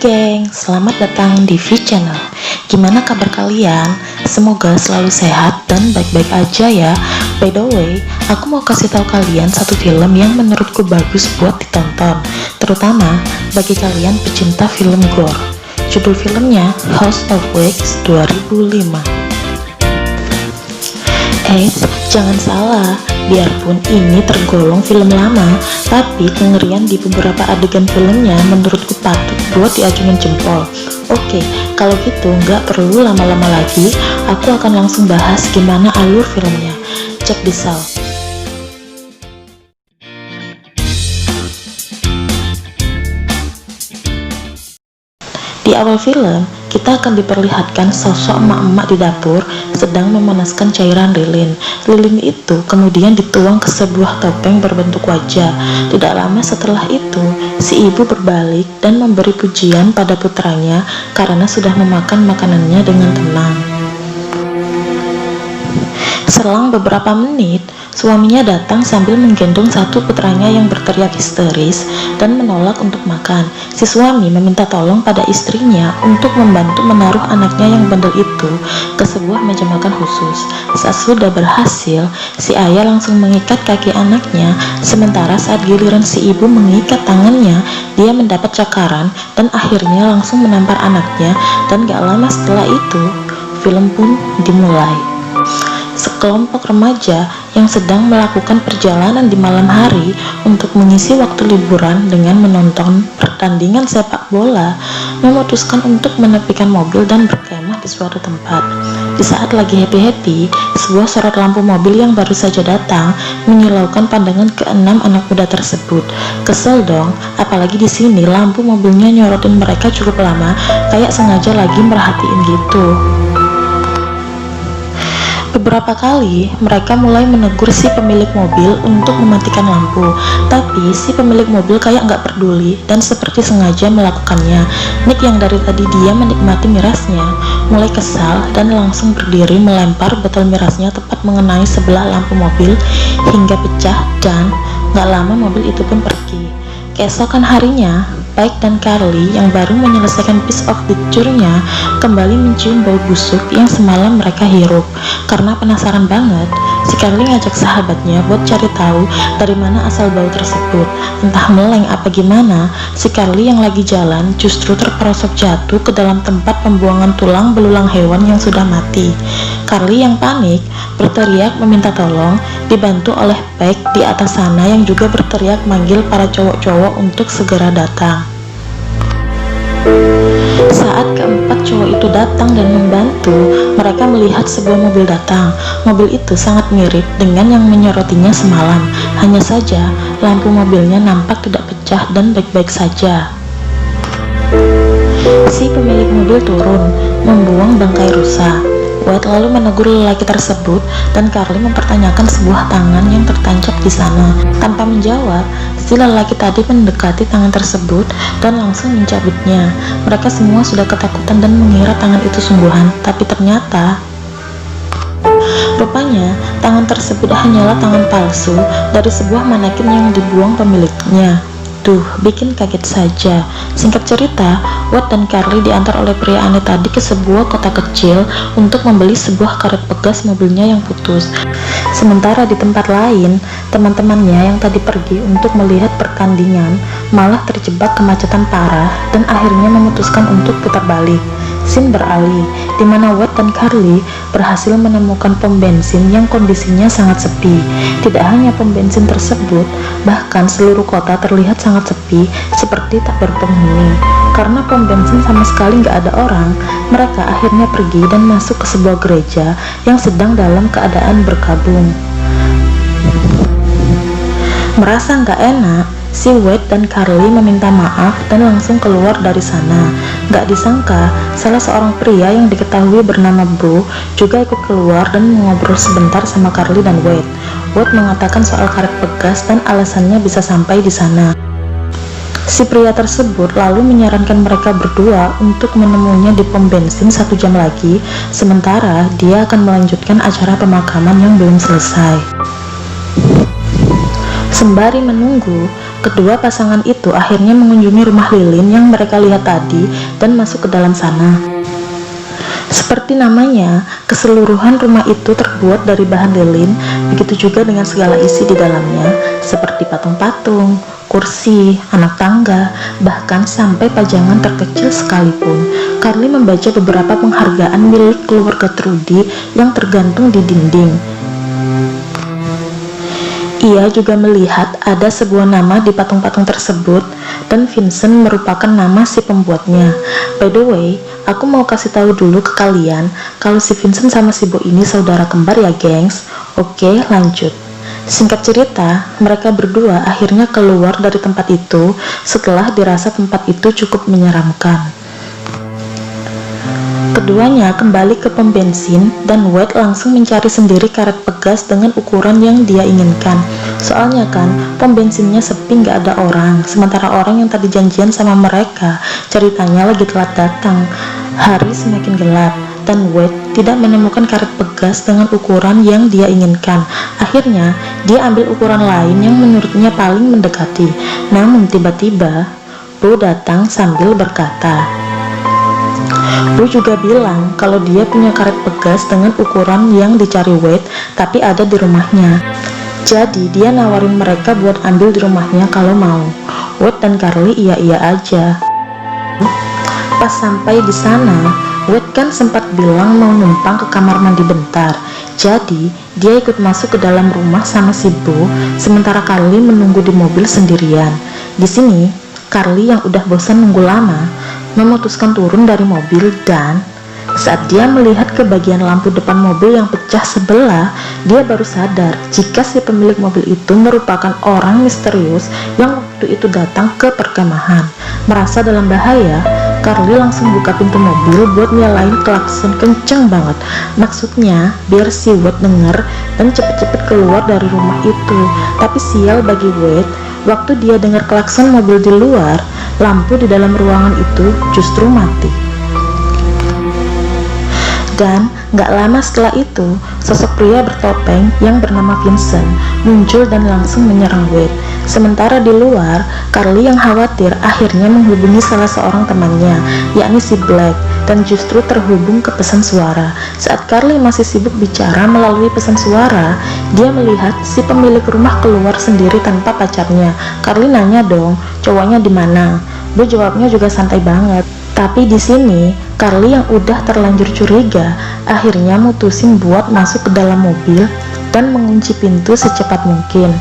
geng, selamat datang di V Channel. Gimana kabar kalian? Semoga selalu sehat dan baik-baik aja ya. By the way, aku mau kasih tahu kalian satu film yang menurutku bagus buat ditonton, terutama bagi kalian pecinta film gore. Judul filmnya House of Wax 2005. Jangan salah, biarpun ini tergolong film lama, tapi kengerian di beberapa adegan filmnya menurutku patut buat diacungin jempol. Oke, kalau gitu nggak perlu lama-lama lagi, aku akan langsung bahas gimana alur filmnya. Check this out. Di awal film, kita akan diperlihatkan sosok emak-emak di dapur sedang memanaskan cairan lilin. Lilin itu kemudian dituang ke sebuah topeng berbentuk wajah. Tidak lama setelah itu, si ibu berbalik dan memberi pujian pada putranya karena sudah memakan makanannya dengan tenang. Selang beberapa menit, suaminya datang sambil menggendong satu putranya yang berteriak histeris dan menolak untuk makan. Si suami meminta tolong pada istrinya untuk membantu menaruh anaknya yang bandel itu ke sebuah meja makan khusus. Saat sudah berhasil, si ayah langsung mengikat kaki anaknya, sementara saat giliran si ibu mengikat tangannya, dia mendapat cakaran dan akhirnya langsung menampar anaknya. Dan gak lama setelah itu, film pun dimulai. Sekelompok remaja yang sedang melakukan perjalanan di malam hari untuk mengisi waktu liburan dengan menonton pertandingan sepak bola memutuskan untuk menepikan mobil dan berkemah di suatu tempat. Di saat lagi happy-happy, sebuah sorot lampu mobil yang baru saja datang menyilaukan pandangan keenam anak muda tersebut. Kesel dong, apalagi di sini lampu mobilnya nyorotin mereka cukup lama, kayak sengaja lagi merhatiin gitu. Beberapa kali mereka mulai menegur si pemilik mobil untuk mematikan lampu, tapi si pemilik mobil kayak nggak peduli dan seperti sengaja melakukannya. Nick yang dari tadi dia menikmati mirasnya mulai kesal dan langsung berdiri melempar botol mirasnya tepat mengenai sebelah lampu mobil hingga pecah, dan nggak lama mobil itu pun pergi. Keesokan harinya, Pike dan Carly yang baru menyelesaikan piece of the tour-nya kembali mencium bau busuk yang semalam mereka hirup. Karena penasaran banget, si Carly ngajak sahabatnya buat cari tahu dari mana asal bau tersebut. Entah meleng apa gimana, si Carly yang lagi jalan justru terperosok jatuh ke dalam tempat pembuangan tulang belulang hewan yang sudah mati. Carly yang panik berteriak meminta tolong, dibantu oleh Pike di atas sana yang juga berteriak manggil para cowok-cowok untuk segera datang. Saat keempat cowok itu datang dan membantu, mereka melihat sebuah mobil datang. Mobil itu sangat mirip dengan yang menyorotinya semalam. Hanya saja, lampu mobilnya nampak tidak pecah dan baik-baik saja. Si pemilik mobil turun, membuang bangkai rusa. White lalu menegur lelaki tersebut dan Carly mempertanyakan sebuah tangan yang tertancap di sana. Tanpa menjawab, si lelaki tadi mendekati tangan tersebut dan langsung mencabutnya. Mereka semua sudah ketakutan dan mengira tangan itu sungguhan, tapi ternyata rupanya tangan tersebut hanyalah tangan palsu dari sebuah manekin yang dibuang pemiliknya. Bikin kaget saja. Singkat cerita, Watt dan Carly diantar oleh pria aneh tadi ke sebuah kota kecil untuk membeli sebuah karet pegas mobilnya yang putus. Sementara di tempat lain, teman-temannya yang tadi pergi untuk melihat pertandingan malah terjebak kemacetan parah dan akhirnya memutuskan untuk putar balik. Scene beralih, di mana Watt dan Carly berhasil menemukan pom bensin yang kondisinya sangat sepi. Tidak hanya pom bensin tersebut, bahkan seluruh kota terlihat sangat sepi, seperti tak berpenghuni. Karena pom bensin sama sekali nggak ada orang, mereka akhirnya pergi dan masuk ke sebuah gereja yang sedang dalam keadaan berkabung. Merasa nggak enak, si Wade dan Carly meminta maaf dan langsung keluar dari sana. Gak disangka, salah seorang pria yang diketahui bernama Bro juga ikut keluar dan mengobrol sebentar sama Carly dan Wade. Wade mengatakan soal karet pegas dan alasannya bisa sampai di sana. Si pria tersebut lalu menyarankan mereka berdua untuk menemuinya di pom bensin 1 jam lagi, sementara dia akan melanjutkan acara pemakaman yang belum selesai. Sembari menunggu, kedua pasangan itu akhirnya mengunjungi rumah lilin yang mereka lihat tadi dan masuk ke dalam sana. Seperti namanya, keseluruhan rumah itu terbuat dari bahan lilin, begitu juga dengan segala isi di dalamnya, seperti patung-patung, kursi, anak tangga, bahkan sampai pajangan terkecil sekalipun. Carly membaca beberapa penghargaan milik keluarga Trudy yang tergantung di dinding. Ia juga melihat ada sebuah nama di patung-patung tersebut, dan Vincent merupakan nama si pembuatnya. By the way, aku mau kasih tahu dulu ke kalian kalau si Vincent sama si Bo ini saudara kembar ya, gengs. Oke, lanjut. Singkat cerita, mereka berdua akhirnya keluar dari tempat itu setelah dirasa tempat itu cukup menyeramkan. Keduanya kembali ke pom bensin dan Wade langsung mencari sendiri karet pegas dengan ukuran yang dia inginkan. Soalnya kan, pom bensinnya sepi, nggak ada orang, sementara orang yang tadi janjian sama mereka ceritanya lagi telat datang. Hari semakin gelap dan Wade tidak menemukan karet pegas dengan ukuran yang dia inginkan. Akhirnya, dia ambil ukuran lain yang menurutnya paling mendekati. Namun tiba-tiba, Bo datang sambil berkata, Bo juga bilang kalau dia punya karet pegas dengan ukuran yang dicari Wade, tapi ada di rumahnya. Jadi dia nawarin mereka buat ambil di rumahnya kalau mau. Wade dan Carly iya-iya aja. Pas sampai di sana, Wade kan sempat bilang mau numpang ke kamar mandi bentar. Jadi dia ikut masuk ke dalam rumah sama si Bo, sementara Carly menunggu di mobil sendirian. Di sini, Carly yang udah bosan nunggu lama memutuskan turun dari mobil, dan saat dia melihat ke bagian lampu depan mobil yang pecah sebelah, dia baru sadar jika si pemilik mobil itu merupakan orang misterius yang waktu itu datang ke perkemahan. Merasa dalam bahaya, Carly langsung buka pintu mobil buat nyalain klakson kenceng banget. Maksudnya biar si Wade denger dan cepet-cepet keluar dari rumah itu. Tapi sial bagi Wade, waktu dia dengar klakson mobil di luar, lampu di dalam ruangan itu justru mati. Dan gak lama setelah itu, sosok pria bertopeng yang bernama Vincent muncul dan langsung menyerang Wade. Sementara di luar, Carly yang khawatir akhirnya menghubungi salah seorang temannya, yakni si Black, dan justru terhubung ke pesan suara. Saat Carly masih sibuk bicara melalui pesan suara, dia melihat si pemilik rumah keluar sendiri tanpa pacarnya. Carly nanya dong, cowoknya di mana? Bo jawabnya juga santai banget. Tapi di sini, Carly yang udah terlanjur curiga, akhirnya mutusin buat masuk ke dalam mobil dan mengunci pintu secepat mungkin.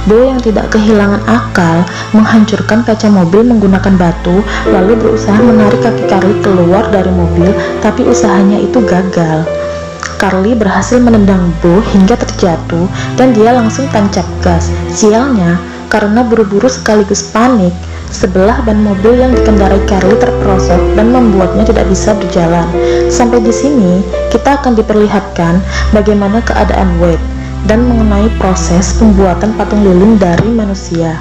Bo yang tidak kehilangan akal menghancurkan kaca mobil menggunakan batu, lalu berusaha menarik kaki Carly keluar dari mobil, tapi usahanya itu gagal. Carly berhasil menendang Bo hingga terjatuh dan dia langsung tancap gas. Sialnya, karena buru-buru sekaligus panik, sebelah ban mobil yang dikendarai Carly terperosok dan membuatnya tidak bisa berjalan. Sampai di sini, kita akan diperlihatkan bagaimana keadaan Wade dan mengenai proses pembuatan patung lilin dari manusia.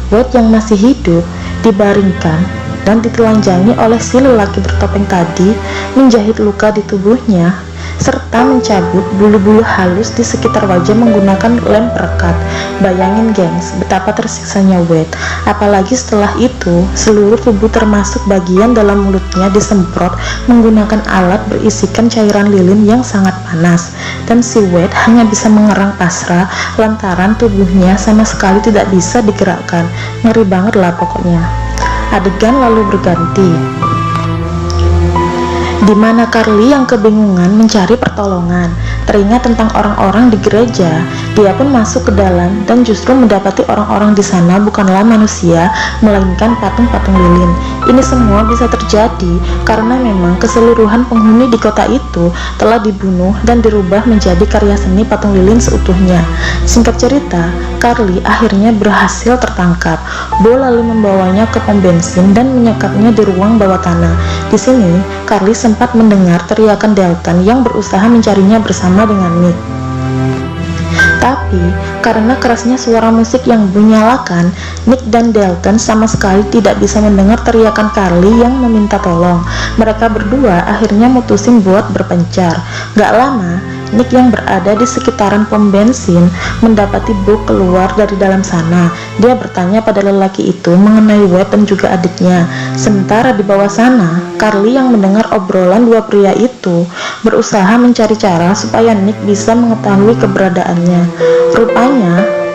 Wade yang masih hidup dibaringkan dan ditelanjangi oleh si lelaki bertopeng tadi, menjahit luka di tubuhnya serta mencabut bulu-bulu halus di sekitar wajah menggunakan lem perekat. Bayangin gengs, betapa tersiksanya Wade. Apalagi setelah itu, seluruh tubuh termasuk bagian dalam mulutnya disemprot menggunakan alat berisikan cairan lilin yang sangat panas. Dan si Wade hanya bisa mengerang pasrah lantaran tubuhnya sama sekali tidak bisa digerakkan. Ngeri banget lah pokoknya. Adegan lalu berganti, di mana Carly yang kebingungan mencari pertolongan. Teringat tentang orang-orang di gereja, dia pun masuk ke dalam dan justru mendapati orang-orang di sana bukanlah manusia, melainkan patung-patung lilin. Ini semua bisa terjadi karena memang keseluruhan penghuni di kota itu telah dibunuh dan dirubah menjadi karya seni patung lilin seutuhnya. Singkat cerita, Carly akhirnya berhasil tertangkap. Bo lalu membawanya ke pom bensin dan menyekapnya di ruang bawah tanah. Di sini, Carly sempat mendengar teriakan Dalton yang berusaha mencarinya bersama dengan Nick. Tapi karena kerasnya suara musik yang menyalakan, Nick dan Dalton sama sekali tidak bisa mendengar teriakan Carly yang meminta tolong. Mereka berdua akhirnya mutusin buat berpencar. Gak lama, Nick yang berada di sekitaran pom bensin mendapati Bo keluar dari dalam sana. Dia bertanya pada lelaki itu mengenai Wade dan juga adiknya. Sementara di bawah sana, Carly yang mendengar obrolan dua pria itu berusaha mencari cara supaya Nick bisa mengetahui keberadaannya. Rupanya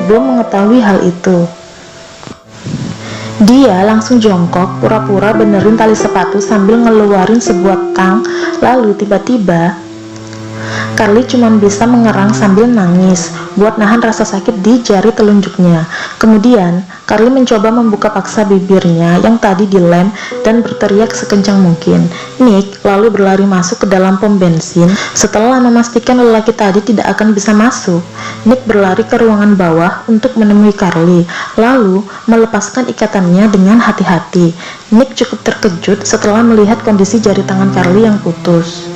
Bo mengetahui hal itu. Dia langsung jongkok, pura-pura benerin tali sepatu sambil ngeluarin sebuah tang. Lalu tiba-tiba Carly cuma bisa mengerang sambil nangis buat nahan rasa sakit di jari telunjuknya. Kemudian Carly mencoba membuka paksa bibirnya yang tadi dilem dan berteriak sekencang mungkin. Nick lalu berlari masuk ke dalam pom bensin. Setelah memastikan lelaki tadi tidak akan bisa masuk, Nick berlari ke ruangan bawah untuk menemui Carly, lalu melepaskan ikatannya dengan hati-hati. Nick cukup terkejut setelah melihat kondisi jari tangan Carly yang putus.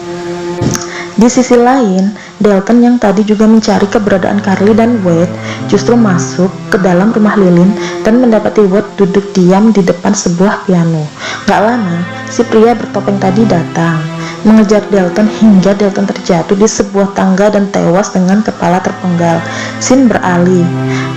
Di sisi lain, Dalton yang tadi juga mencari keberadaan Carly dan Wade justru masuk ke dalam rumah lilin dan mendapati Wade duduk diam di depan sebuah piano. Gak lama, si pria bertopeng tadi datang, mengejar Dalton hingga Dalton terjatuh di sebuah tangga dan tewas dengan kepala terpenggal. Scene beralih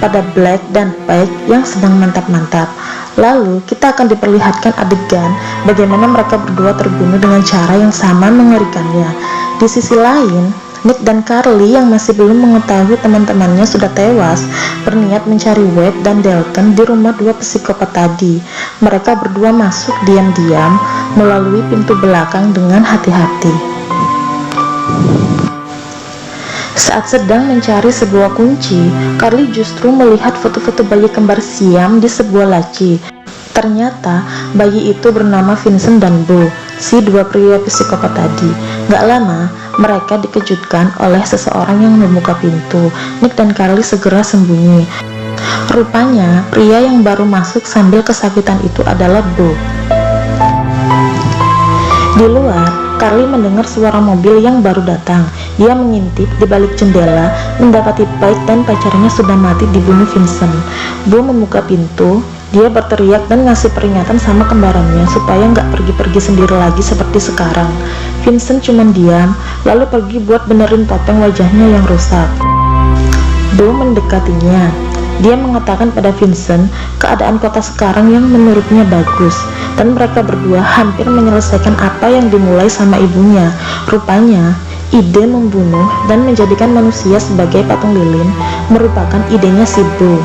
pada Black dan Peg yang sedang mantap-mantap. Lalu kita akan diperlihatkan adegan bagaimana mereka berdua terbunuh dengan cara yang sama mengerikannya. Di sisi lain, Nick dan Carly yang masih belum mengetahui teman-temannya sudah tewas berniat mencari Wade dan Dalton di rumah dua psikopat tadi. Mereka berdua masuk diam-diam melalui pintu belakang dengan hati-hati. Saat sedang mencari sebuah kunci, Carly justru melihat foto-foto bayi kembar Siam di sebuah laci. Ternyata bayi itu bernama Vincent dan Bo, si dua pria psikopat tadi. Gak lama, mereka dikejutkan oleh seseorang yang membuka pintu. Nick dan Carly segera sembunyi. Rupanya, pria yang baru masuk sambil kesakitan itu adalah Bo. Di luar, Carly mendengar suara mobil yang baru datang. Dia mengintip di balik jendela, mendapati Peg dan pacarnya sudah mati dibunuh Vincent. Bo membuka pintu. Dia berteriak dan ngasih peringatan sama kembarannya supaya nggak pergi-pergi sendiri lagi seperti sekarang. Vincent cuma diam, lalu pergi buat benerin topeng wajahnya yang rusak. Bo mendekatinya. Dia mengatakan pada Vincent keadaan kota sekarang yang menurutnya bagus, dan mereka berdua hampir menyelesaikan apa yang dimulai sama ibunya. Rupanya, ide membunuh dan menjadikan manusia sebagai patung lilin merupakan idenya si Bo.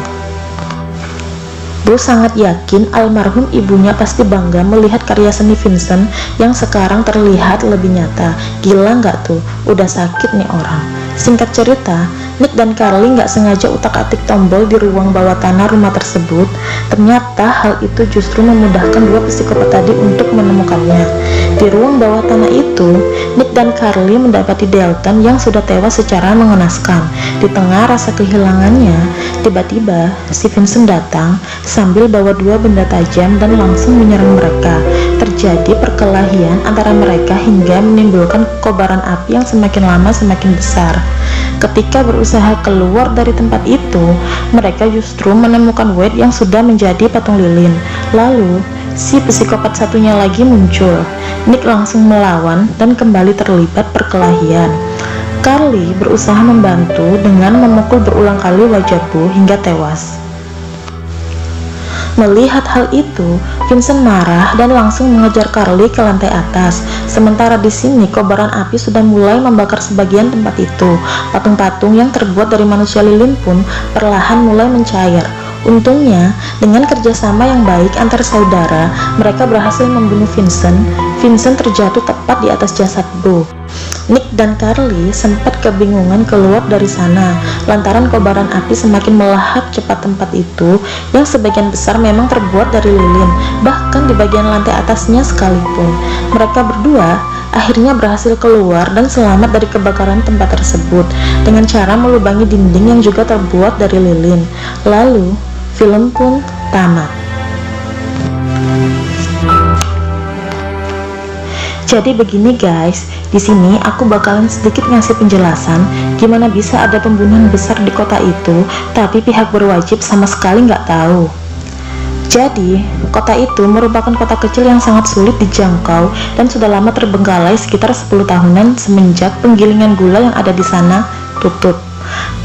Bo sangat yakin almarhum ibunya pasti bangga melihat karya seni Vincent yang sekarang terlihat lebih nyata. Gila nggak tuh? Udah sakit nih orang. Singkat cerita, Nick dan Carly nggak sengaja utak-atik tombol di ruang bawah tanah rumah tersebut. Ternyata hal itu justru memudahkan dua psikopat tadi untuk menemukannya. Di ruang bawah tanah itu, Nick dan Carly mendapati Dalton yang sudah tewas secara mengenaskan. Di tengah rasa kehilangannya, tiba-tiba si Vincent datang sambil bawa dua benda tajam dan langsung menyerang mereka. Terjadi perkelahian antara mereka hingga menimbulkan kobaran api yang semakin lama semakin besar. Ketika berusaha keluar dari tempat itu, mereka justru menemukan Wade yang sudah menjadi patung lilin. Lalu, si psikopat satunya lagi muncul. Nick langsung melawan dan kembali terlibat perkelahian. Carly berusaha membantu dengan memukul berulang kali wajah Bo hingga tewas. Melihat hal itu, Vincent marah dan langsung mengejar Carly ke lantai atas. Sementara di sini kobaran api sudah mulai membakar sebagian tempat itu. Patung-patung yang terbuat dari manusia lilin pun perlahan mulai mencair. Untungnya, dengan kerjasama yang baik antar saudara, mereka berhasil membunuh Vincent. Vincent terjatuh tepat di atas jasad Bo. Nick dan Carly sempat kebingungan keluar dari sana lantaran kobaran api semakin melahap cepat tempat itu yang sebagian besar memang terbuat dari lilin, bahkan di bagian lantai atasnya sekalipun. Mereka berdua akhirnya berhasil keluar dan selamat dari kebakaran tempat tersebut dengan cara melubangi dinding yang juga terbuat dari lilin. Lalu, film pun tamat. Jadi begini guys, di sini aku bakalan sedikit ngasih penjelasan gimana bisa ada pembunuhan besar di kota itu, tapi pihak berwajib sama sekali nggak tahu. Jadi, kota itu merupakan kota kecil yang sangat sulit dijangkau dan sudah lama terbengkalai sekitar 10 tahunan semenjak penggilingan gula yang ada di sana tutup.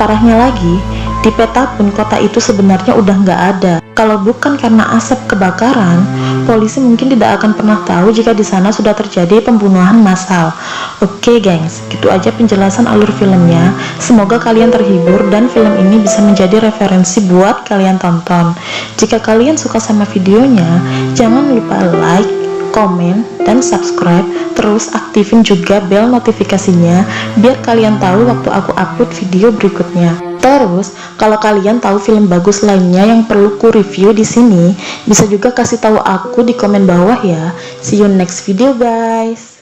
Parahnya lagi, di peta pun kota itu sebenarnya udah nggak ada. Kalau bukan karena asap kebakaran, polisi mungkin tidak akan pernah tahu jika di sana sudah terjadi pembunuhan massal. Oke gengs, gitu aja penjelasan alur filmnya. Semoga kalian terhibur dan film ini bisa menjadi referensi buat kalian tonton. Jika kalian suka sama videonya, jangan lupa like, komen, dan subscribe. Terus aktifin juga bel notifikasinya biar kalian tahu waktu aku upload video berikutnya. Terus, kalau kalian tahu film bagus lainnya yang perlu ku review di sini, bisa juga kasih tahu aku di komen bawah ya. See you next video guys.